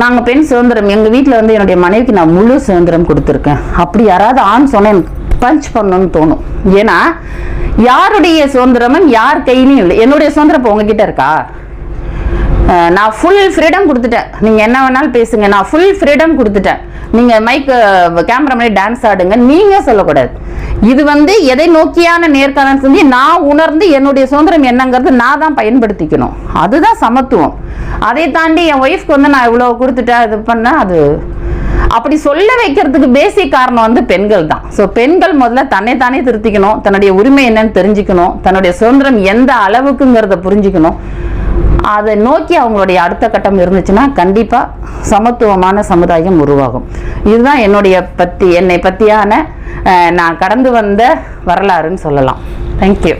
நாங்கள் பெண் சுதந்திரம் எங்கள் வீட்டில் வந்து என்னுடைய மனைவிக்கு நான் முழு சுதந்திரம் கொடுத்துருக்கேன். அப்படி யாராவது ஆண் சொன்ன எனக்கு பஞ்ச் பண்ணணும்னு தோணும். ஏன்னா யாருடைய சுதந்திரமும் யார் கையிலையும் இல்லை. என்னுடைய சுதந்திரம் இப்போ உங்ககிட்ட இருக்கா? நான் ஃபுல் ஃப்ரீடம் கொடுத்துட்டேன். நீங்கள் என்ன வேணாலும் பேசுங்க, நான் ஃபுல் ஃப்ரீடம் கொடுத்துட்டேன். நீங்கள் மைக்கு கேமரா மாதிரி டான்ஸ் ஆடுங்க நீங்கள் சொல்லக்கூடாது. இது வந்து எதை நோக்கியான நேர்காணல் செஞ்சு நான் உணர்ந்து என்னுடைய சுதந்திரம் என்னங்கிறது நான் தான் பயன்படுத்திக்கணும். அதுதான் சமத்துவம். அதை தாண்டி என் ஒய்ஃப்க்கு வந்து நான் இவ்வளோ கொடுத்துட்டேன் இது பண்ணேன், அது அப்படி சொல்ல வைக்கிறதுக்கு பேசிக் காரணம் வந்து பெண்கள் தான். ஸோ பெண்கள் முதல்ல தன்னைத்தானே திருத்திக்கணும், தன்னுடைய உரிமை என்னன்னு தெரிஞ்சுக்கணும், தன்னுடைய சுதந்திரம் எந்த அளவுக்குங்கிறத புரிஞ்சுக்கணும். அதை நோக்கி அவங்களுடைய அடுத்த கட்டம் இருந்துச்சுன்னா கண்டிப்பா சமத்துவமான சமுதாயம் உருவாகும். இதுதான் என்னை பத்தியான நான் கடந்து வந்த வரலாறுன்னு சொல்லலாம். தேங்க்யூ.